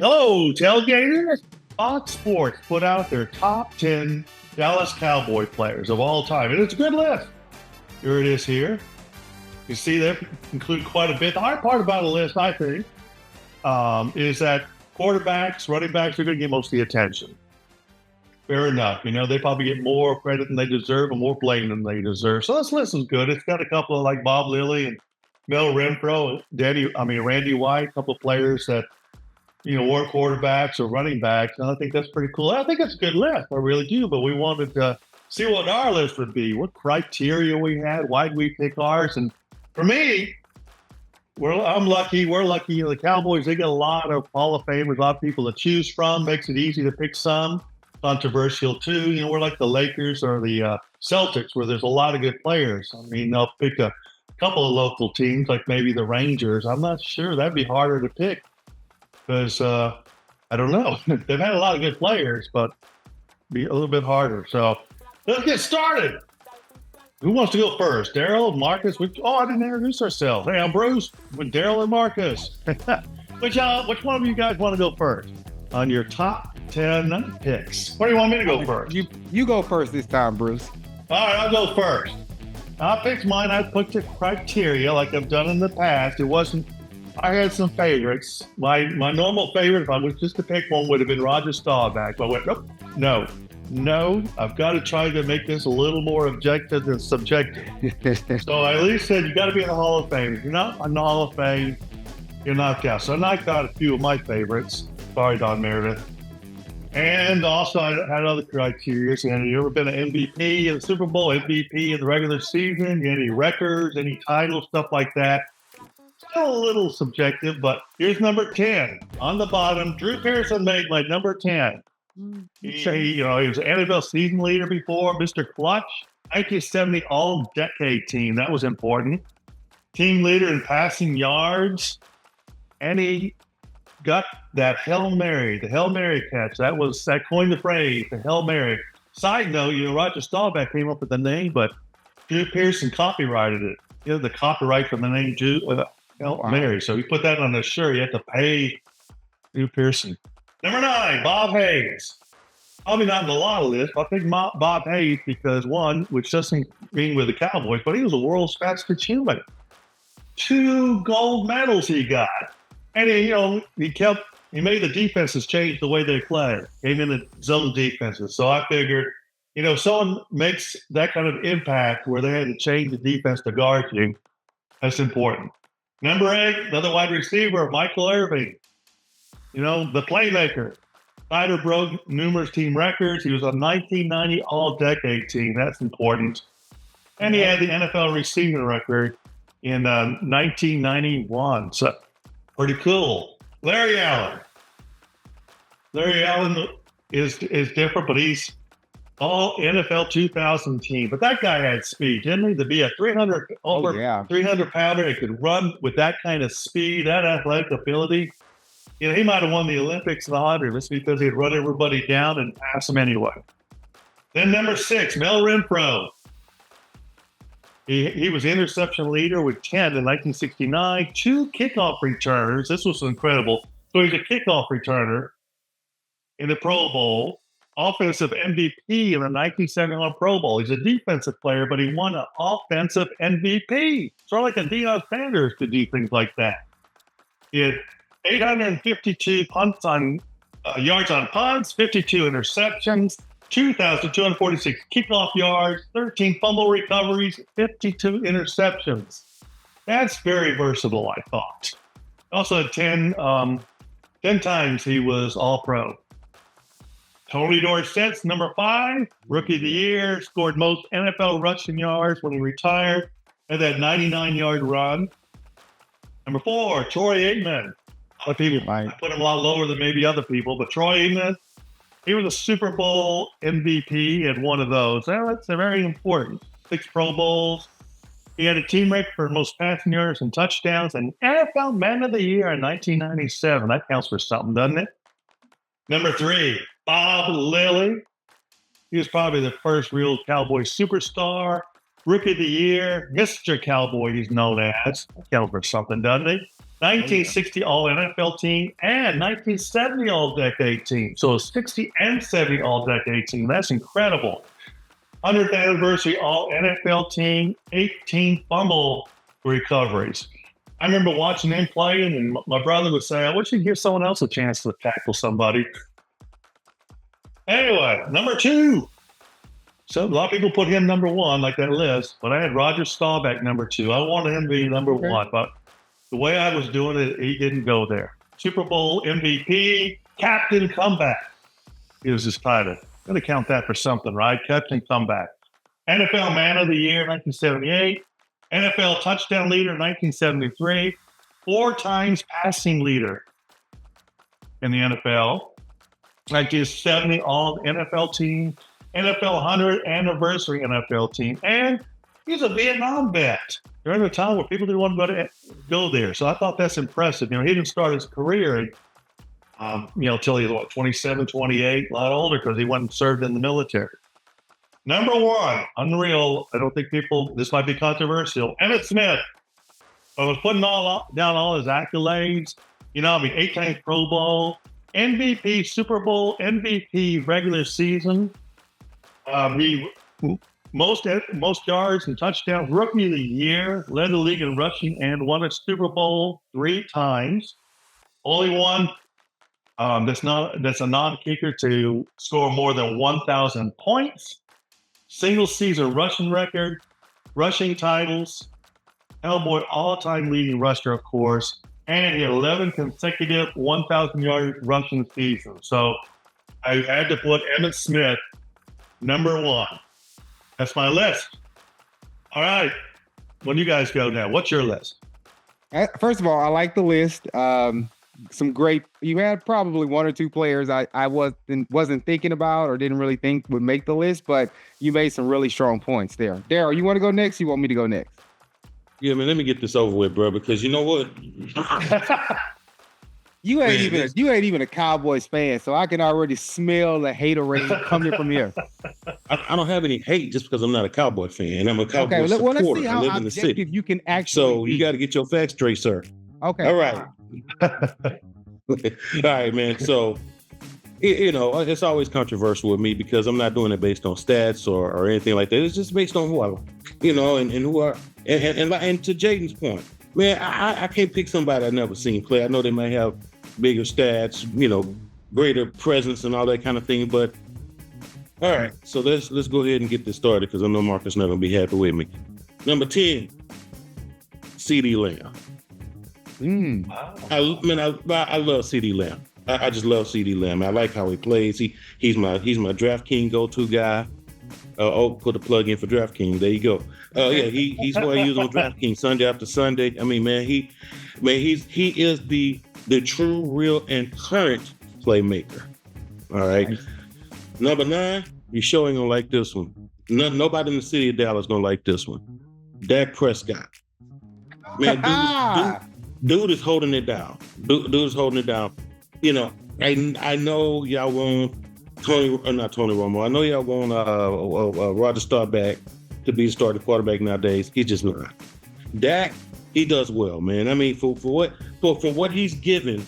Hello, tailgaters. Fox Sports put out their top 10 Dallas Cowboy players of all time, and it's a good list. Here it is here. You see they include quite a bit. The hard part about a list, I think, is that quarterbacks, running backs are going to get most of the attention. Fair enough. You know, they probably get more credit than they deserve and more blame than they deserve. So this list is good. It's got a couple of like Bob Lilly and Mel Renfro, Randy White, a couple of players that, weren't quarterbacks or running backs. And I think that's pretty cool. I think it's a good list. I really do. But we wanted to see what our list would be, what criteria we had, why did we pick ours. And for me, I'm lucky. We're lucky. The Cowboys, they get a lot of Hall of Famers, a lot of people to choose from. Makes it easy to pick some. Controversial too. We're like the Lakers or the Celtics, where there's a lot of good players. I mean, they'll pick a couple of local teams, like maybe the Rangers. I'm not sure. That'd be harder to pick because I don't know. They've had a lot of good players, but be a little bit harder. So let's get started. Who wants to go first? Daryl, Marcus? I didn't introduce ourselves. Hey, I'm Bruce with Daryl and Marcus. Which one of you guys want to go first on your top 10 picks? What do you want me to go first? You go first this time, Bruce. All right, I'll go first. I picked mine. I put the criteria like I've done in the past. I had some favorites. My normal favorite, if I was just to pick one, would have been Roger Staubach. But I went, nope, no. I've got to try to make this a little more objective than subjective. So I at least said, you got to be in the Hall of Fame. If you're not in the Hall of Fame, you're knocked out. So I knocked out a few of my favorites. Sorry, Don Meredith. And also, I had other criteria. And you ever been an MVP in the Super Bowl, MVP in the regular season? Any records, any titles, stuff like that? Still a little subjective, but here's number 10. On the bottom, Drew Pearson made my number 10. He was an NFL season leader before, Mr. Clutch, 1970 All-Decade Team. That was important. Team leader in passing yards. And he got that Hail Mary, the Hail Mary catch. That coined the phrase, the Hail Mary. Side note, Roger Staubach came up with the name, but Drew Pearson copyrighted it. The copyright from the name Hail Mary. So he put that on his shirt. You had to pay Drew Pearson. Number 9, Bob Hayes. Probably not in a lot of lists, but I think Bob Hayes because one, which doesn't mean with the Cowboys, but he was the world's fastest human. 2 gold medals he got. And he made the defenses change the way they play. Came in the zone defenses. So I figured, someone makes that kind of impact where they had to change the defense to guard you. That's important. Number 8, another wide receiver, Michael Irvin. The playmaker. Snyder broke numerous team records. He was a 1990 All-Decade Team. That's important. And he had the NFL receiving record in 1991. So pretty cool. Larry Allen. Larry Allen is different, but he's all NFL 2000 team. But that guy had speed, didn't he? To be a 300 pounder, he could run with that kind of speed, that athletic ability. He might have won the Olympics in the 100 just because he'd run everybody down and pass them anyway. Then number 6, Mel Renfro. He was interception leader with 10 in 1969, 2 kickoff returners. This was incredible. So he's a kickoff returner in the Pro Bowl, offensive MVP in the 1971 Pro Bowl. He's a defensive player, but he won an offensive MVP. Sort of like a Deon Sanders to do things like that. He had 852 yards on punts, 52 interceptions, 2,246 kickoff yards, 13 fumble recoveries, 52 interceptions. That's very versatile, I thought. Also had 10 times he was All-Pro. Tony Dorsett's number 5, Rookie of the Year, scored most NFL rushing yards when he retired, had that 99-yard run. Number 4, Troy Aikman. A lot of people put him a lot lower than maybe other people, but Troy Aikman, he was a Super Bowl MVP at one of those. Well, that's very important. 6 Pro Bowls. He had a team record for most passing yards and touchdowns, and NFL Man of the Year in 1997. That counts for something, doesn't it? Number 3, Bob Lilly. He was probably the first real Cowboy superstar. Rookie of the Year, Mr. Cowboy, he's known as. That counts for something, doesn't he? 1960 All-NFL team, and 1970 All-Decade team. So 60 and 70 All-Decade team. That's incredible. 100th anniversary All-NFL team, 18 fumble recoveries. I remember watching him play, and my brother would say, I wish you'd give someone else a chance to tackle somebody. Anyway, number 2. So a lot of people put him number 1, like that list, but I had Roger Staubach number 2. I wanted him to be number 1, but the way I was doing it, he didn't go there. Super Bowl MVP, captain comeback. He was his title. Got to count that for something, right? Captain comeback. NFL Man of the Year, 1978. NFL touchdown leader, 1973. 4 times passing leader in the NFL. 1970 All NFL team. NFL 100th anniversary NFL team. And he's a Vietnam vet during a time where people didn't want to go there. So I thought that's impressive. He didn't start his career, till he was 27, 28, a lot older because he went and served in the military. Number 1, unreal. I don't think this might be controversial. Emmitt Smith. I was putting down all his accolades. 8-time Pro Bowl, MVP, Super Bowl, MVP, regular season. He most yards and touchdowns, rookie of the year, led the league in rushing, and won a Super Bowl 3 times. Only one that's a non-kicker to score more than 1,000 points. Single season rushing record, rushing titles, Cowboy all-time leading rusher, of course, and he had 11 consecutive 1,000-yard rushing seasons. So I had to put Emmitt Smith number 1. That's my list. All right. When you guys go now, what's your list? First of all, I like the list. You had probably 1 or 2 players I wasn't thinking about or didn't really think would make the list, but you made some really strong points there. Daryl, you want to go next? You want me to go next? Yeah, man, let me get this over with, bro, because you know what? You ain't even a Cowboys fan, so I can already smell the haterade coming from here. I don't have any hate just because I'm not a Cowboy fan. I'm a Cowboy supporter. Well, let's see how I live in the city. You can actually. So you got to get your facts straight, sir. Okay. All right. All right, man. So, it's always controversial with me because I'm not doing it based on stats or anything like that. It's just based on who I, and who are, and to Jaden's point, man, I can't pick somebody I've never seen play. I know they may have bigger stats, greater presence and all that kind of thing. But all right, so let's go ahead and get this started because I know Marcus not gonna be happy with me. Number 10, CeeDee Lamb. Wow. I love CeeDee Lamb. I just love CeeDee Lamb. I like how he plays. He's my DraftKings go-to guy. Put a plug in for DraftKings. There you go. He's what I use on DraftKings Sunday after Sunday. I mean, man, he is the true, real, and current playmaker. All right. Nice. Number 9, you're sure ain't gonna like this one. Nobody in the city of Dallas gonna like this one. Dak Prescott. Man, dude is holding it down. Dude is holding it down. I know y'all want not Tony Romo. I know y'all want Roger Staubach to be the starting quarterback nowadays. He's just not. Dak, he does well, man. I mean, for what he's given,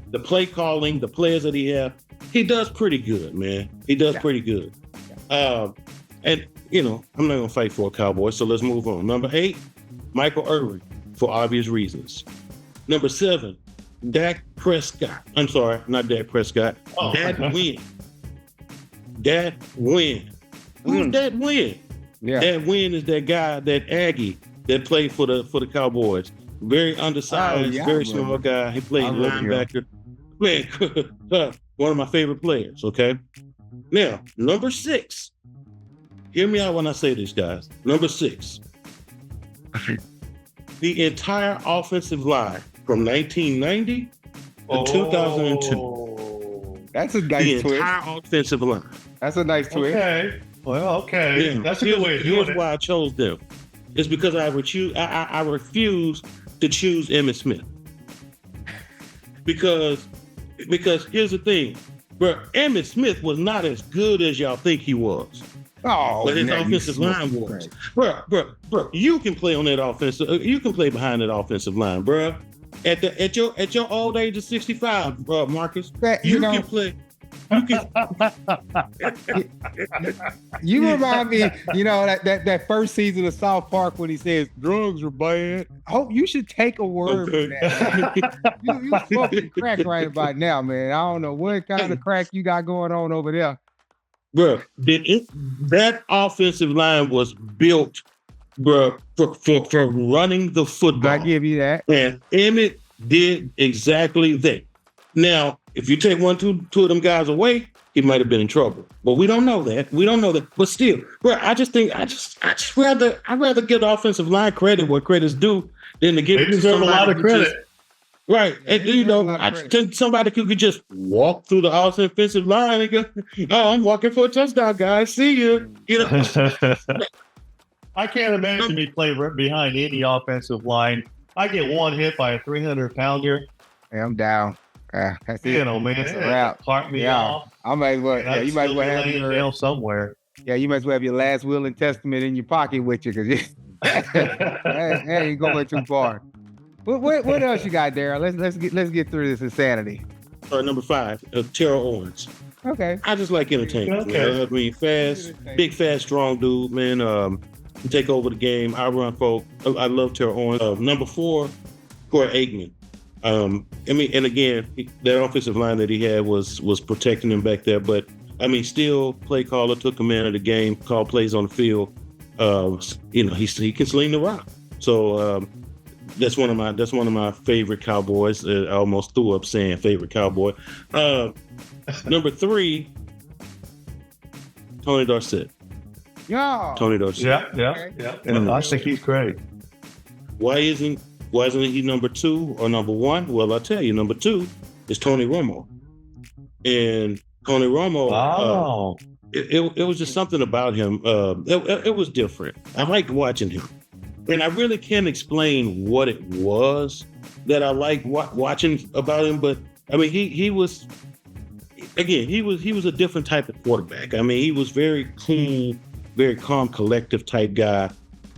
the play calling, the players that he has, he does pretty good, man. He does pretty good. And I'm not gonna fight for a Cowboy, so let's move on. Number 8, Michael Irvin, for obvious reasons. Number 7, Dak Prescott. I'm sorry, not Dak Prescott. Dak Wynn. Dak Wynn. Who's Dak Wynn? Yeah. Dak Wynn is that guy, that Aggie that played for the Cowboys. Very undersized, very small guy. He played linebacker. Man, one of my favorite players, okay? Now, number 6. Hear me out when I say this, guys. Number 6. The entire offensive line from 1990 to 2002. That's a nice twist. The entire offensive line. That's a nice twist. Okay. Well, okay. Yeah. That's a good way to do it. Here's why I chose them. It's because I refuse to choose Emmitt Smith. Because here's the thing, bro. Emmitt Smith was not as good as y'all think he was. Oh, but his offensive line was. Bro. You can play on that offensive. You can play behind that offensive line, bro. at your old age of 65, Marcus, That, you can play. You can, you remind me, that first season of South Park when he says drugs are bad. Oh, you should take a word from that. You smoking crack right about now, man. I don't know what kind of crack you got going on over there. bro, that offensive line was built, bro, for running the football. I give you that. And Emmitt did exactly that. Now, if you take two of them guys away, he might have been in trouble. But we don't know that. But still, bro, I'd rather give the offensive line credit where credit's due than to give They deserve a lot of credit. Right. And I think somebody who could just walk through the offensive line and go, "Oh, I'm walking for a touchdown, guys. See you." I can't imagine me play right behind any offensive line. I get one hit by a 300-pounder. Hey, I'm down. That's it. Man, It's a wrap. Cart me off. I might as well. Yeah, you might as well have your somewhere. Yeah, you might as well have your last will and testament in your pocket with you, because that ain't going too far. What else you got, Daryl? Let's get through this insanity. Number 5, Terrell Owens. Okay. I just like entertainment. Okay. I mean, big, fast, strong dude, man. Take over the game. I run folk. I love Terrell Owens. Number 4, Corey Aikman. And again, that offensive line that he had was protecting him back there. But I mean, still play caller, took him of the game, called plays on the field. He can sling the rock. So that's one of my favorite Cowboys. I almost threw up saying favorite Cowboy. Number 3, Tony Dorsett. Yeah. Tony Dorsett. Yeah. I think he's great. Why isn't he number 2 or number 1? Well, I'll tell you, number 2 is Tony Romo. And Tony Romo, wow. It was just something about him. It was different. I liked watching him. And I really can't explain what it was that I liked watching about him. But I mean, he was a different type of quarterback. I mean, he was very cool, very calm, collective type guy.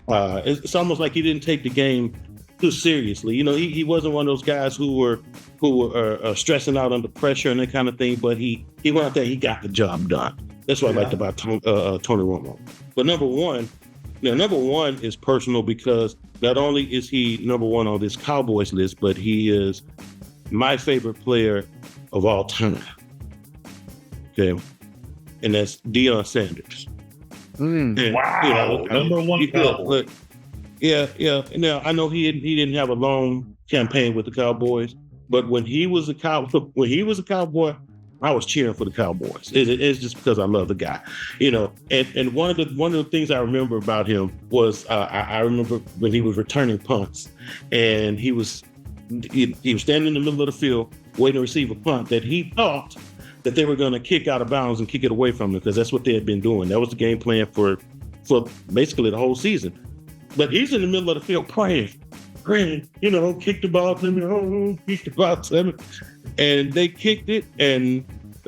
It's almost like he didn't take the game too seriously. He wasn't one of those guys who were stressing out under pressure and that kind of thing. But he went out there, he got the job done. That's what I liked about Tony Romo. But number one is personal because not only is he number 1 on this Cowboys list, but he is my favorite player of all time. Okay, and that's Deon Sanders. And, wow, number 1 Cowboy. Yeah. Now I know he didn't have a long campaign with the Cowboys, but when he was a Cowboy, I was cheering for the Cowboys. It's just because I love the guy, And one of the things I remember about him was I remember when he was returning punts, and he was standing in the middle of the field waiting to receive a punt that he thought that they were going to kick out of bounds and kick it away from him because that's what they had been doing. That was the game plan for basically the whole season. But he's in the middle of the field praying, kick the ball to me, kick the ball to me. And they kicked it and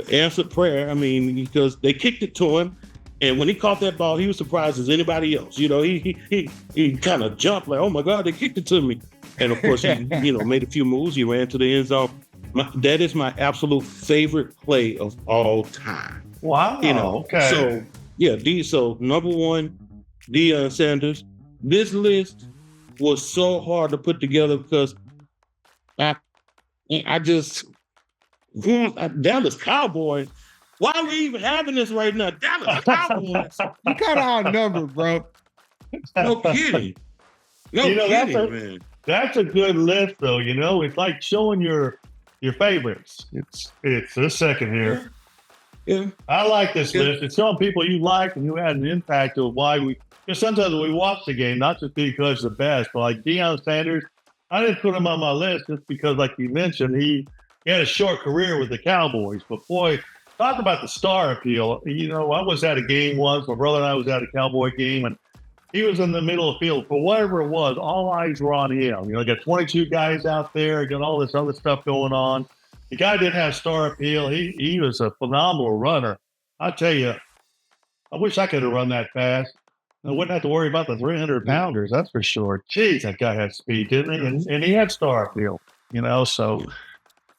answered prayer. I mean, because they kicked it to him. And when he caught that ball, he was surprised as anybody else. He kind of jumped like, oh my God, they kicked it to me. And of course, he made a few moves. He ran to the end zone. That is my absolute favorite play of all time. Wow. Okay. So yeah, so number 1, Deon Sanders. This list was so hard to put together because I just Dallas Cowboys. Why are we even having this right now? Dallas Cowboys. You kind of outnumbered, bro. No kidding. Man. That's a good list, though. It's like showing your favorites. It's a second here. Yeah. I like this list. It's showing people you like and who had an impact of why we. Because sometimes we watch the game, not just because the best, but like Deon Sanders, I didn't put him on my list just because, like you mentioned, he had a short career with the Cowboys. But boy, talk about the star appeal. I was at a game once. My brother and I was at a Cowboy game, and he was in the middle of the field. For whatever it was, all eyes were on him. Got 22 guys out there, got all this other stuff going on. The guy didn't have star appeal. He was a phenomenal runner. I tell you, I wish I could have run that fast. I wouldn't have to worry about the 300-pounders, that's for sure. Jeez, that guy had speed, didn't he? And he had star appeal. So,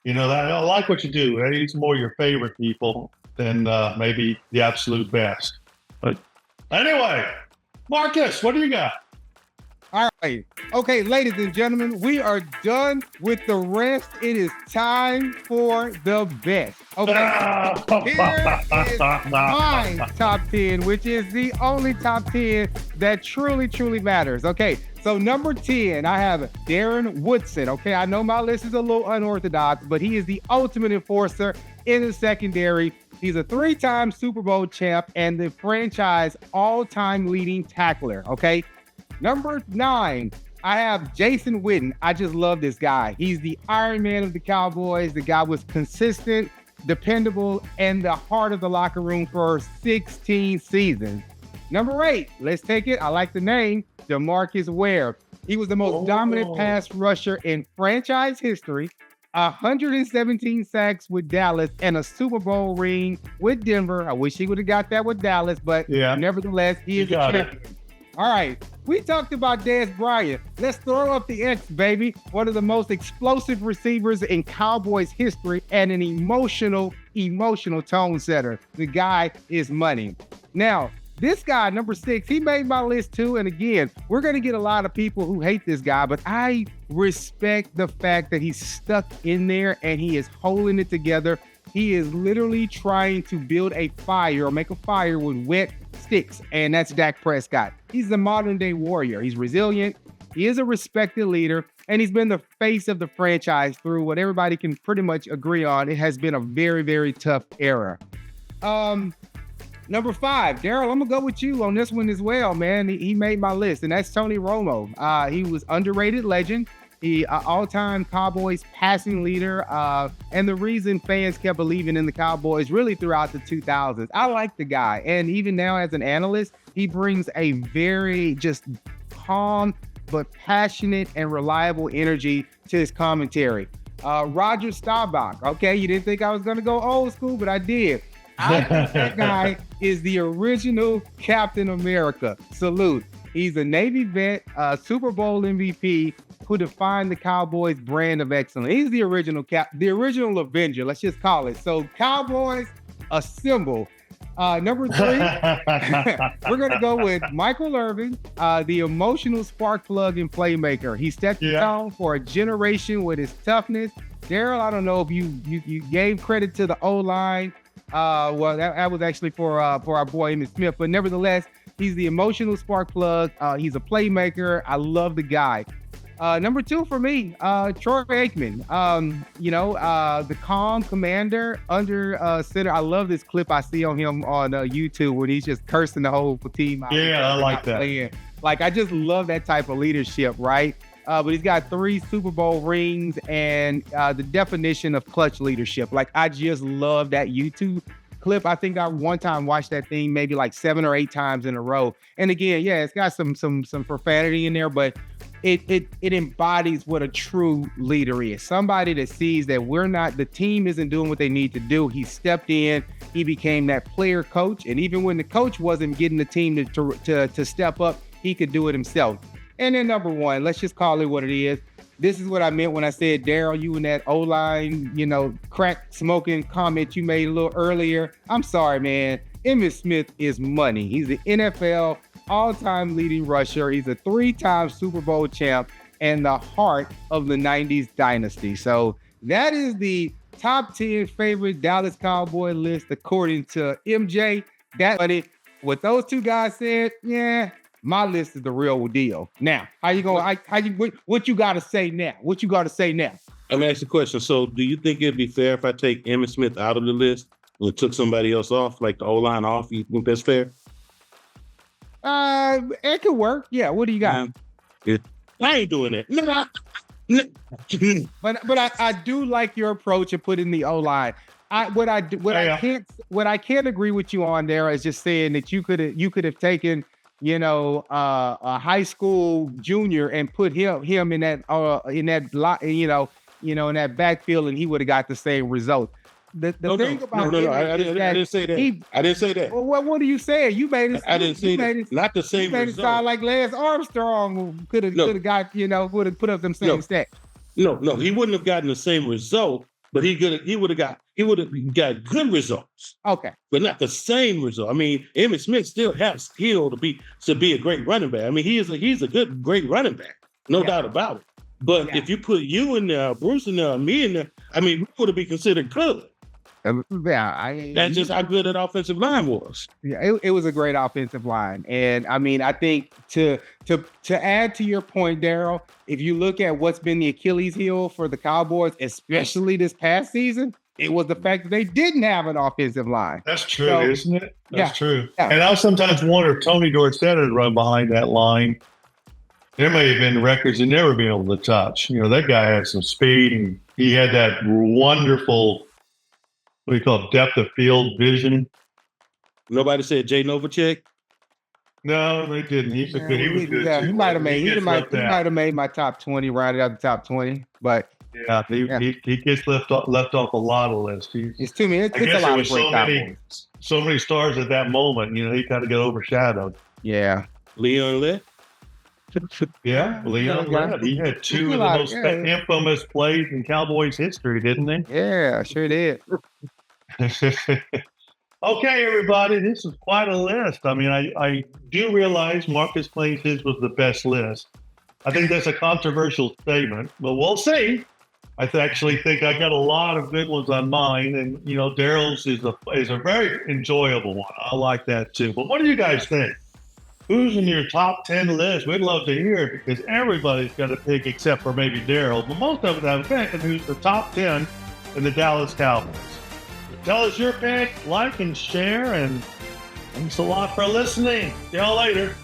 I like what you do. It's more your favorite people than maybe the absolute best. But anyway, Marcus, what do you got? All right. Okay, ladies and gentlemen, we are done with the rest. It is time for the best. Okay. Here is my top 10, which is the only top 10 that truly, truly matters. Okay. So number 10, I have Darren Woodson. Okay. I know my list is a little unorthodox, but he is the ultimate enforcer in the secondary. He's a 3-time Super Bowl champ and the franchise all-time leading tackler. Okay. Number 9, I have Jason Witten. I just love this guy. He's the Iron Man of the Cowboys. The guy was consistent, dependable, and the heart of the locker room for 16 seasons. Number 8, let's take it. I like the name, DeMarcus Ware. He was the most dominant pass rusher in franchise history. 117 sacks with Dallas and a Super Bowl ring with Denver. I wish he would have got that with Dallas, but nevertheless, he is a champion. All right, we talked about Dez Bryant. Let's throw up the X, baby. One of the most explosive receivers in Cowboys history and an emotional tone setter. The guy is money. Now, this guy, number 6, he made my list too. And again, we're going to get a lot of people who hate this guy, but I respect the fact that he's stuck in there and he is holding it together. He is literally trying to build a fire or make a fire with wet sticks, and that's Dak Prescott. He's the modern day warrior. He's resilient. He is a respected leader, and he's been the face of the franchise through what everybody can pretty much agree on. It has been a very, very tough era. Number 5, Daryl, I'm gonna go with you on this one as well, man. He made my list, and that's Tony Romo. He was underrated legend. He all-time Cowboys passing leader, and the reason fans kept believing in the Cowboys really throughout the 2000s. I like the guy, and even now as an analyst, he brings a very just calm but passionate and reliable energy to his commentary. Roger Staubach, okay, you didn't think I was going to go old school, but I did. I think that guy is the original Captain America. Salute. He's a Navy vet, Super Bowl MVP, who defined the Cowboys brand of excellence. He's the original the original Avenger, let's just call it. So Cowboys, assemble. Number 3, we're going to go with Michael Irvin, the emotional spark plug and playmaker. He set the tone for a generation with his toughness. Daryl, I don't know if you gave credit to the O-line. Well, that was actually for our boy Emmitt Smith, but nevertheless, he's the emotional spark plug. He's a playmaker. I love the guy. Number 2 for me, Troy Aikman. The calm commander under center. I love this clip I see on him on YouTube when he's just cursing the whole team out. Yeah, I like that. Like, I just love that type of leadership, right? But he's got 3 Super Bowl rings and the definition of clutch leadership. Like, I just love that YouTube clip. I think I one time watched that thing maybe like 7 or 8 times in a row. And again, it's got some profanity in there, but it embodies what a true leader is. Somebody that sees that the team isn't doing what they need to do. He stepped in, he became that player coach. And even when the coach wasn't getting the team to step up, he could do it himself. And then number 1, let's just call it what it is. This is what I meant when I said, Daryl, you and that O-line, crack smoking comment you made a little earlier. I'm sorry, man. Emmitt Smith is money. He's the NFL all-time leading rusher. He's a 3-time Super Bowl champ and the heart of the 90s dynasty. So that is the top 10 favorite Dallas Cowboy list according to MJ. That's funny. What those 2 guys said, my list is the real deal. Now, what you got to say now? What you got to say now? Let me ask you a question. So do you think it'd be fair if I take Emmitt Smith out of the list and took somebody else off, like the O-line off? You think that's fair? It could work. Yeah. What do you got? I ain't doing that. But I do like your approach of putting the O-line. What I can't agree with you on there is just saying that you could have taken a high school junior and put him in that in that backfield, and he would have got the same result. I didn't say that. I didn't say that. Well, what are you saying? You made it. I didn't say that. Not the same result. It sound like Lance Armstrong could have got would have put up them same stats. No, he wouldn't have gotten the same result, but he would have got good results, Okay. but not the same result. I mean, Emmitt Smith still has skill to be a great running back. I mean, he's a great running back, no doubt about it. But if you put you in there, Bruce in there, me in there, I mean, we would have been considered good. That's just how good that offensive line was. Yeah, it was a great offensive line. And I mean, I think to add to your point, Daryl, if you look at what's been the Achilles heel for the Cowboys, especially this past season, it was the fact that they didn't have an offensive line. That's true, isn't it? That's true. Yeah. And I sometimes wonder if Tony Dorsett had run behind that line. There may have been records he'd never been able to touch. You know, that guy had some speed, and he had that wonderful, what do you call it, depth of field vision. Nobody said Jay Novacek? No, they didn't. He was good. Yeah, too. he might have made my top 20, rounded out the top 20. But he gets left off a lot of lists. It's too many. It's a lot of great Cowboys. So many stars at that moment. You know, he kind of got overshadowed. Yeah. Leon Lett? Yeah, Leon Lett. He had two of the most infamous plays in Cowboys history, didn't he? Yeah, sure did. Okay, everybody, this is quite a list. I mean, I do realize Marcus claims his was the best list. I think that's a controversial statement, but we'll see. I actually think I got a lot of good ones on mine, and you know, Daryl's is a very enjoyable one. I like that too. But what do you guys think? Who's in your top 10 list? We'd love to hear it because everybody's got a pick except for maybe Daryl, but most of them have a pick. And who's the top 10 in the Dallas Cowboys? Tell us your pick, like and share, and thanks a lot for listening. See y'all later.